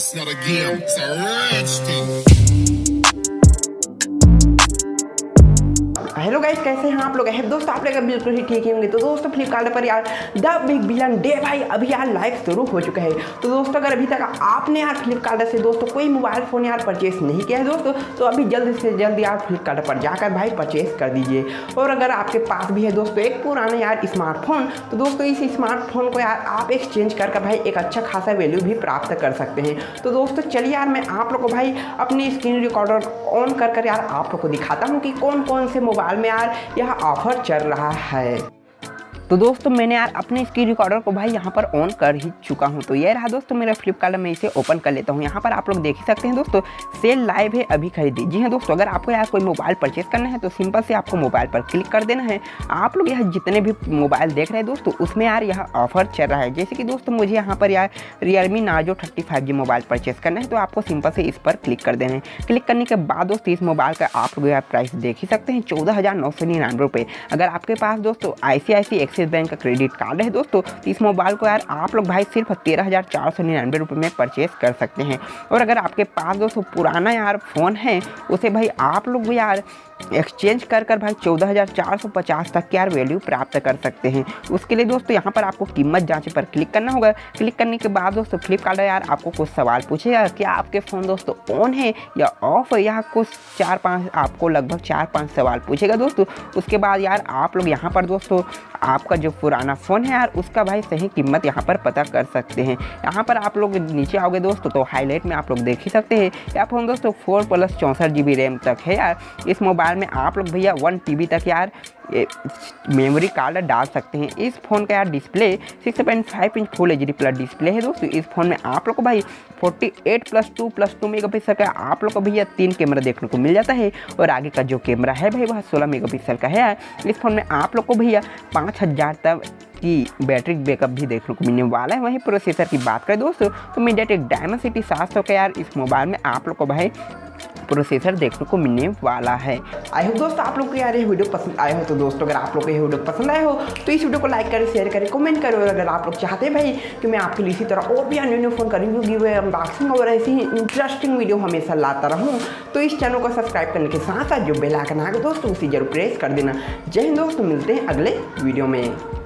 It's not a game, it's a rich thing. Hello guys, कैसे हैं आप लोग? है दोस्तों, आप लोग बिल्कुल ही ठीक ही होंगे। तो दोस्तों फ्लिपकार्ट पर यार द बिग बिलियन डे भाई अभी यार लाइव शुरू हो चुका है। तो दोस्तों अगर अभी तक आपने यार फ्लिपकार्ट से दोस्तों कोई मोबाइल फ़ोन यार परचेस नहीं किया है दोस्तों, तो अभी जल्द से जल्द यार फ्लिपकार्ट पर जाकर भाई परचेस कर दीजिए। और अगर आपके पास भी है दोस्तों एक पुराना यार स्मार्टफोन, तो दोस्तों इस स्मार्टफोन को यार आप एक्सचेंज कर भाई एक अच्छा खासा वैल्यू भी प्राप्त कर सकते हैं। तो दोस्तों चलिए यार मैं आप लोग को भाई अपनी स्क्रीन रिकॉर्डर ऑन कर यार आप लोग को दिखाता हूँ कि कौन कौन से मोबाइल में यार यह ऑफर चल रहा है। तो दोस्तों मैंने यार अपने स्क्रीन रिकॉर्डर को भाई यहाँ पर ऑन कर ही चुका हूँ। तो ये रहा दोस्तों मेरा फ्लिपकार्ट में, इसे ओपन कर लेता हूँ। यहाँ पर आप लोग देख ही सकते हैं दोस्तों, सेल लाइव है, अभी खरीदी। जी हाँ दोस्तों, अगर आपको यार कोई मोबाइल परचेस करना है तो सिंपल से आपको मोबाइल पर क्लिक कर देना है। आप लोग यहाँ जितने भी मोबाइल देख रहे हैं दोस्तों, उसमें यार यह ऑफर चल रहा है। जैसे कि दोस्तों मुझे यहाँ पर यार Realme G20 मोबाइल परचेस करना है, तो आपको सिंपल से इस पर क्लिक कर देना है। क्लिक करने के बाद दोस्तों इस मोबाइल का आप लोग यार प्राइस देख ही सकते हैं, 14,999 रुपये। अगर आपके पास दोस्तों ICICI एक्सिस बैंक का क्रेडिट कार्ड है दोस्तों, तो इस मोबाइल को यार आप लोग भाई सिर्फ 13,499 रुपये में परचेस कर सकते हैं। और अगर आपके पास दोस्तों पुराना यार फ़ोन है, उसे भाई आप लोग भी यार एक्सचेंज कर भाई 14,450 तक की यार वैल्यू प्राप्त कर सकते हैं। उसके लिए दोस्तों यहाँ पर आपको कीमत जांचे पर क्लिक करना होगा। क्लिक करने के बाद दोस्तों फ्लिपकार्ट यार आपको कुछ सवाल पूछेगा, क्या आपके फ़ोन दोस्तों ऑन है या ऑफ है, या कुछ 4-5 आपको लगभग 4-5 सवाल पूछेगा दोस्तों। उसके बाद यार आप लोग यहाँ पर दोस्तों आपका जो पुराना फ़ोन है यार उसका भाई सही कीमत यहाँ पर पता कर सकते हैं। यहाँ पर आप लोग नीचे आओगे दोस्तों, तो हाईलाइट में आप लोग देख ही सकते हैं यह फ़ोन दोस्तों 4+64 GB रैम तक है यार। इस मोबाइल में आप लोग भैया 1 TB तक यार मेमोरी कार्ड डाल सकते हैं। इस फ़ोन का यार display 6.5 inch full HD plus display है दोस्तों। इस फ़ोन में आप लोग को भाई 48+2+2 मेगापिक्सल का आप लोग को भैया 3 कैमरा देखने को मिल जाता है। और आगे का जो कैमरा है भाई वह 16 मेगापिक्सल का है। इस फ़ोन में आप लोग को भैया 5000 तक की बैटरी बैकअप भी देखने को मिलने वाला है। वहीं प्रोसेसर की बात करें दोस्तों, तो मीडियाटेक डायमेंसिटी 700 का यार इस मोबाइल में आप लोग को भाई प्रोसेसर देखने को मिलने वाला है। आई होप दोस्तों आप लोग को यार ये वीडियो पसंद आए हो। तो दोस्तों अगर आप लोग को ये वीडियो पसंद आए हो तो इस वीडियो को लाइक करें, शेयर करें, कमेंट करें। और अगर आप लोग चाहते हैं भाई कि मैं आपके लिए इसी तरह और भी अन्य फ़ोन का रिव्यू, गिव, अनबॉक्सिंग और ऐसी ही इंटरेस्टिंग वीडियो हमेशा लाता रहूँ, तो इस चैनल को सब्सक्राइब करने के साथ साथ जो बेल आइकन आएगा दोस्तों उसी जरूर प्रेस कर देना। जय हिंद दोस्तों, मिलते हैं अगले वीडियो में।